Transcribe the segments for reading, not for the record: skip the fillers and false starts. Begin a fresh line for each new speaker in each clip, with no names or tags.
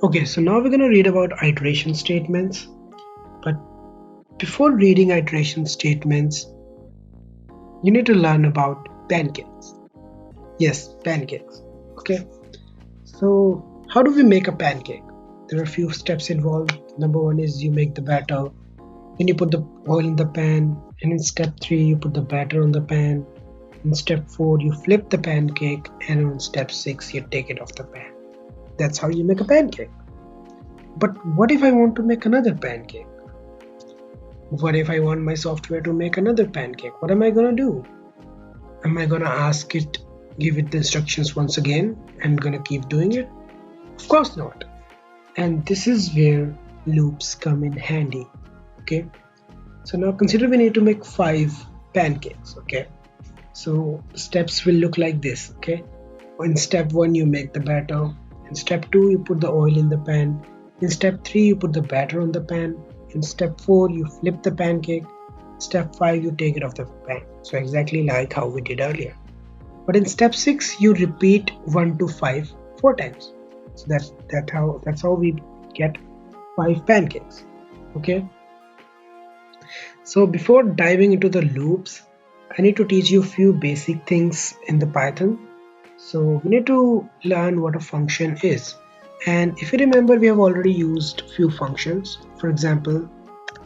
Okay, so now we're going to read about iteration statements. But before reading iteration statements, you need to learn about pancakes. Yes, pancakes. Okay, so how do we make a pancake? There are a few steps involved. Number one is you make the batter, then you put the oil in the pan, and in step three, you put the batter on the pan. In step four, you flip the pancake, and on step six, you take it off the pan. That's how you make a pancake. But what if I want to make another pancake? What if I want my software to make another pancake? What am I gonna do? Am I gonna ask it, give it the instructions once again, and gonna keep doing it? Of course not. And this is where loops come in handy. Okay. So now consider we need to make 5 pancakes. Okay. So steps will look like this. Okay. In step one, you make the batter. In step two, you put the oil in the pan. In step three, you put the batter on the pan. In step four, you flip the pancake. Step five, you take it off the pan. So exactly like how we did earlier. But in step six, you repeat 1 to 5 4 times. So that's how we get 5 pancakes. Okay. So before diving into the loops, I need to teach you a few basic things in the Python. So we need to learn what a function is. And if you remember, we have already used few functions. For example,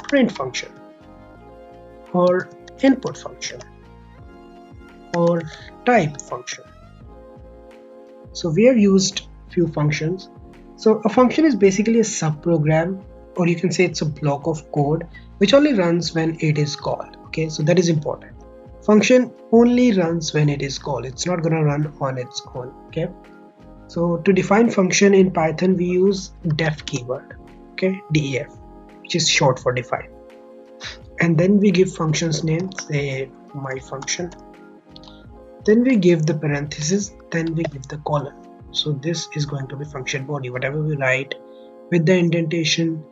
print function or input function or type function. So we have used few functions. So a function is basically a subprogram, or you can say it's a block of code which only runs when it is called. Okay, so that is important. Function only runs when it is called. It's not going to run on its own. Okay, so to define function in Python, we use def keyword. Okay, def, which is short for define. And then we give functions name, say my function. Then we give the parenthesis, then we give the colon. So this is going to be function body. Whatever we write with the indentation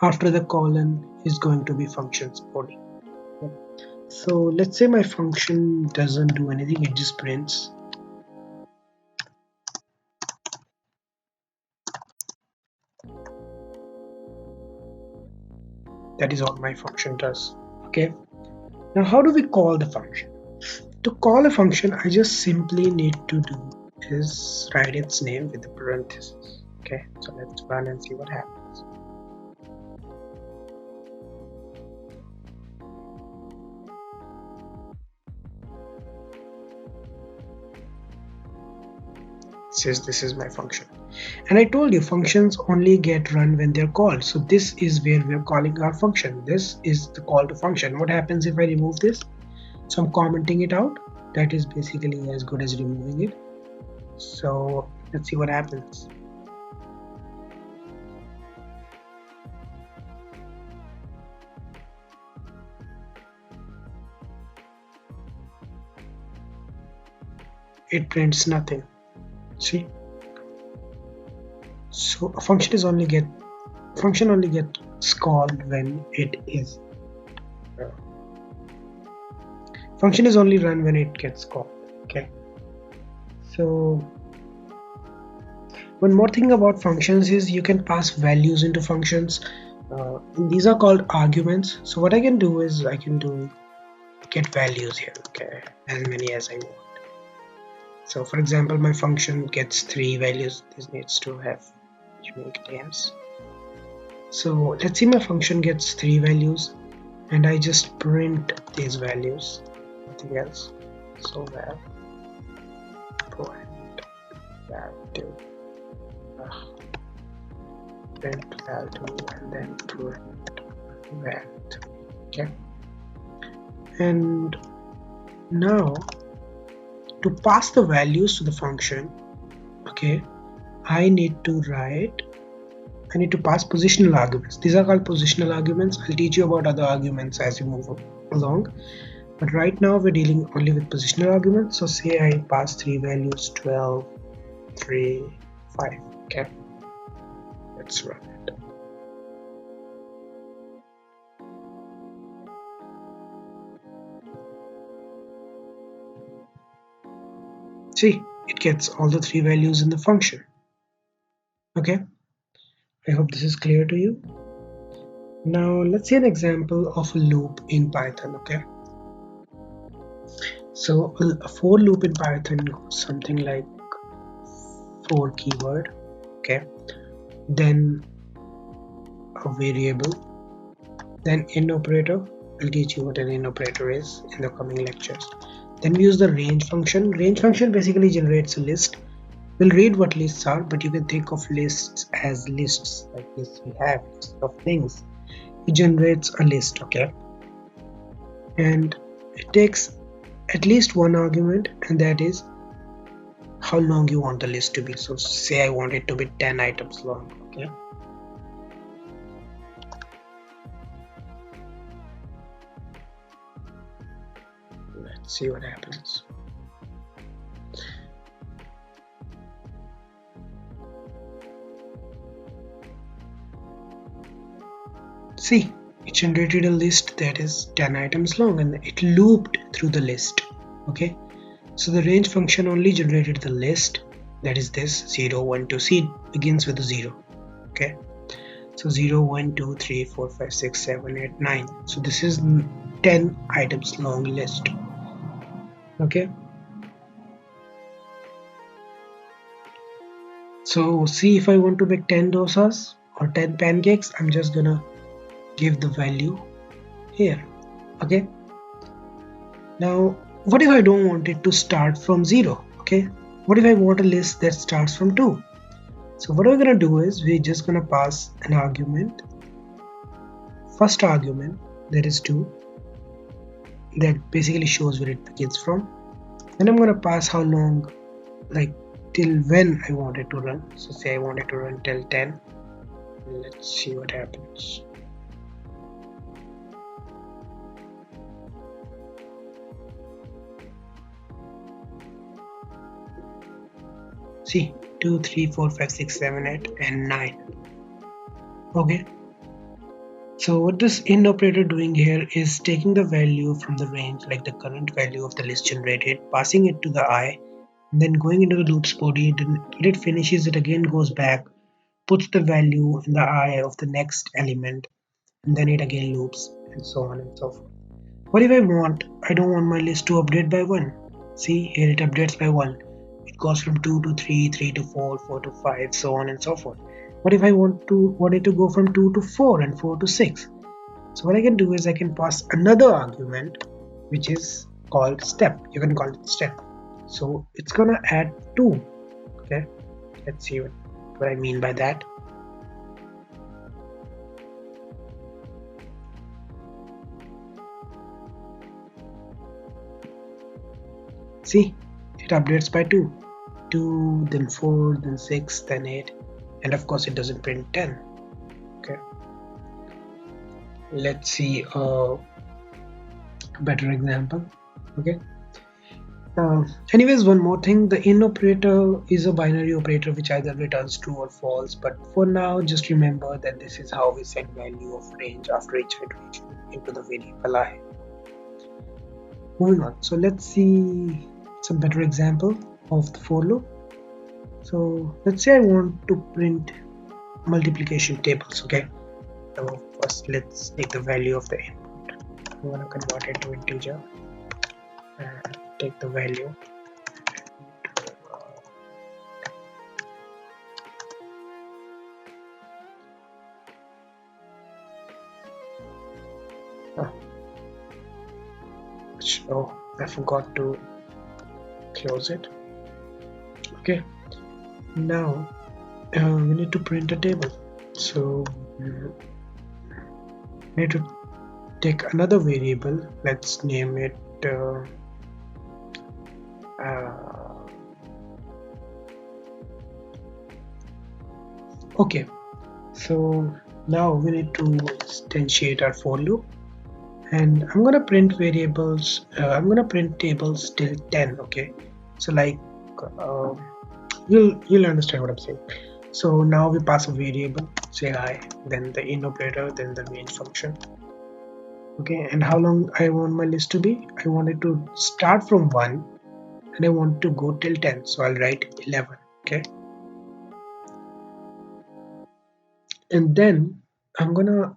after the colon is going to be function's body. So let's say my function doesn't do anything, it just prints. That is all my function does. Okay. Now how do we call the function? To call a function, I just simply need to do is write its name with the parenthesis. Okay, so let's run and see what happens. It says this is my function. And I told you functions only get run when they're called. So this is where we're calling our function. This is the call to function. What happens if I remove this? So I'm commenting it out. That is basically as good as removing it. So let's see what happens. It prints nothing. See? So a function only gets called when it is function is only run when it gets called. Okay. So one more thing about functions is you can pass values into functions. These are called arguments. So what I can do is I can do get values here. Okay, as many as I want. So for example, my function gets 3 values. This needs to have unique names. So let's see, my function gets 3 values and I just print these values, nothing else. So print value, print value, and then print value. Okay, and now to pass the values to the function, okay, I need to pass positional arguments. These are called positional arguments. I'll teach you about other arguments as we move along. But right now we're dealing only with positional arguments. So say I pass 3 values, 12, 3, 5. Okay. Let's run it. See, it gets all the 3 values in the function. Okay. I hope this is clear to you. Now let's see an example of a loop in Python. Okay, so a for loop in Python goes something like for keyword. Okay, then a variable, then in operator. I'll teach you what an in operator is in the coming lectures. Then we use the range function. Range function basically generates a list. We'll read what lists are, but you can think of lists as lists, like lists we have, lists of things. It generates a list, okay? And it takes at least one argument, and that is how long you want the list to be. So say I want it to be 10 items long, okay? Let's see what happens. See, it generated a list that is 10 items long and it looped through the list, okay? So the range function only generated the list, that is this 0 1 2. See, it begins with a 0, okay? So 0 1 2 3 4 5 6 7 8 9. So this is 10 items long list, okay? So see, if I want to make 10 dosas or 10 pancakes, I'm just gonna give the value here, okay? Now what if I don't want it to start from 0, okay? What if I want a list that starts from 2? So what we're gonna do is we're just gonna pass an argument, first argument, that is 2, that basically shows where it begins from. Then I'm gonna pass how long, like till when I want it to run. So say I want it to run till 10. Let's see what happens. See, 2 3 4 5 6 7 8 and 9. Okay, so what this in operator doing here is taking the value from the range, like the current value of the list generated, passing it to the I, and then going into the loops body. Then when it finishes, it again goes back, puts the value in the I of the next element, and then it again loops, and so on and so forth. What if I don't want my list to update by 1? See, here it updates by 1. It goes from 2 to 3, 3 to 4, 4 to 5, so on and so forth. What if I want it to go from 2 to 4 and 4 to 6? So what I can do is I can pass another argument which is called step. You can call it step. So it's gonna add 2. Okay, let's see what I mean by that. See, it updates by 2. 2, then 4, then 6, then 8, and of course it doesn't print 10. Okay, let's see a better example. Okay, anyways, one more thing, the in operator is a binary operator which either returns true or false, but for now just remember that this is how we set value of range after each iteration into the variable I. Moving on, so let's see some better example of the for loop. So let's say I want to print multiplication tables. Okay, so first let's take the value of the input. I want to convert it to integer and take the value. Oh, I forgot to close it. Okay, now we need to print a table. So we need to take another variable. Let's name it okay. So now we need to instantiate our for loop, and I'm gonna print variables. I'm gonna print tables till 10. Okay, so like uh, you'll understand what I'm saying. So now we pass a variable, say I, then the in operator, then the main function. Okay, and how long I want my list to be? I want it to start from 1 and I want to go till 10, so I'll write 11. Okay, and then I'm gonna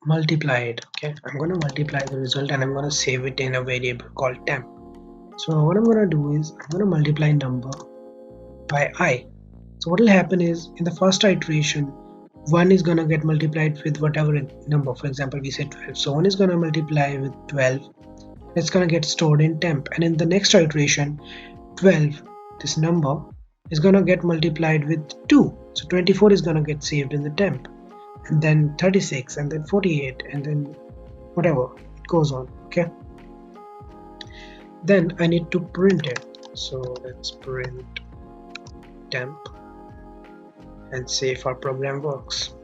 multiply it. Okay, I'm gonna multiply the result and I'm gonna save it in a variable called temp. So what I'm gonna do is I'm gonna multiply number by I. So what will happen is in the first iteration, 1 is gonna get multiplied with whatever number. For example, we said 12. So 1 is gonna multiply with 12. It's gonna get stored in temp. And in the next iteration, 12, this number is gonna get multiplied with 2. So 24 is gonna get saved in the temp. And then 36, and then 48, and then whatever. It goes on. Okay. Then I need to print it. So let's print temp and see if our program works.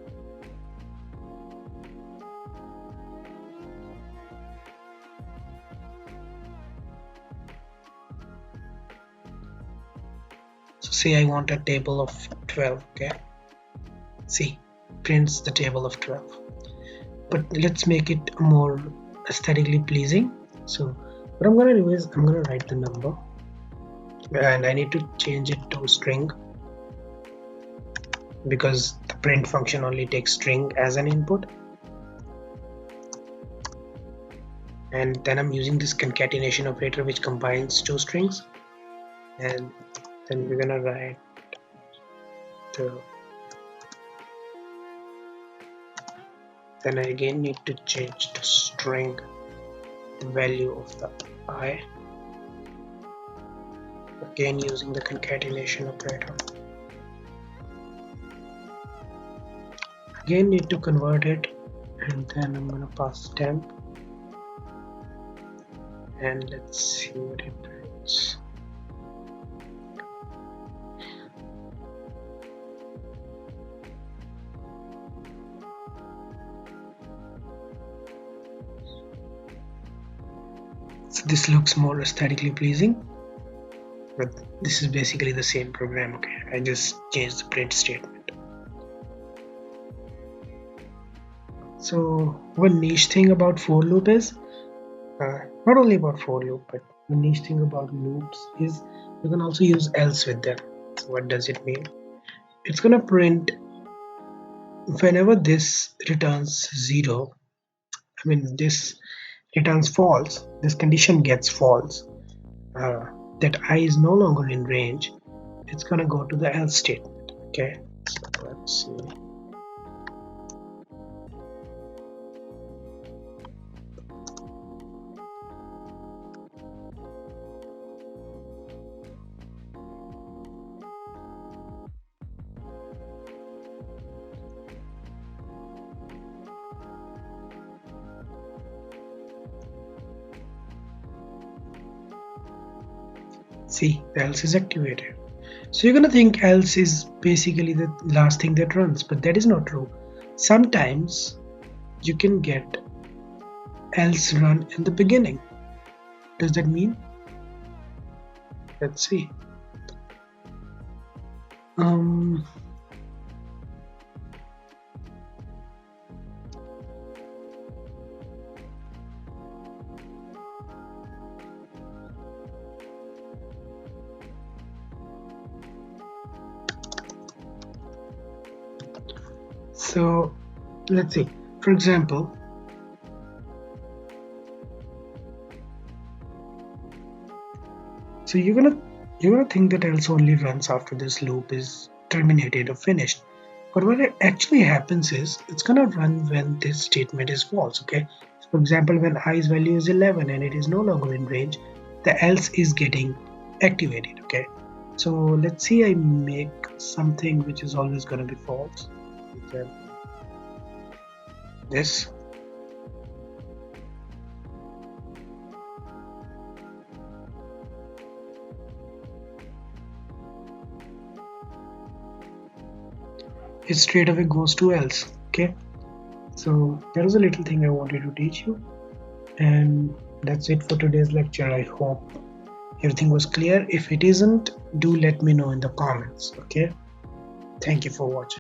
So say I want a table of 12. Okay, see, prints the table of 12, but let's make it more aesthetically pleasing. So what I'm gonna do is I'm gonna write the number, and I need to change it to string because the print function only takes string as an input. And then I'm using this concatenation operator which combines two strings, and then we're gonna write the, then I again need to change to string the value of the I, again using the concatenation operator. Again need to convert it, and then I'm gonna pass temp, and let's see what it prints. So this looks more aesthetically pleasing, but this is basically the same program. Okay, I just changed the print statement. So one niche thing about for loop is not only about for loop, but the niche thing about loops is you can also use else with them. So what does it mean? It's gonna print whenever this returns 0, I mean this returns false, this condition gets false, that I is no longer in range, it's gonna go to the else statement. Okay, so let's see. See, the else is activated. So you're gonna think else is basically the last thing that runs, but that is not true. Sometimes you can get else run in the beginning. Does that mean? Let's see. So let's see, for example, so you're gonna think that else only runs after this loop is terminated or finished, but what actually happens is it's gonna run when this statement is false. Okay, so for example, when i's value is 11 and it is no longer in range, the else is getting activated. Okay, so let's see, I make something which is always gonna be false. This, it straight away goes to else. Okay, so that was a little thing I wanted to teach you, and that's it for today's lecture. I hope everything was clear. If it isn't, do let me know in the comments. Okay, thank you for watching.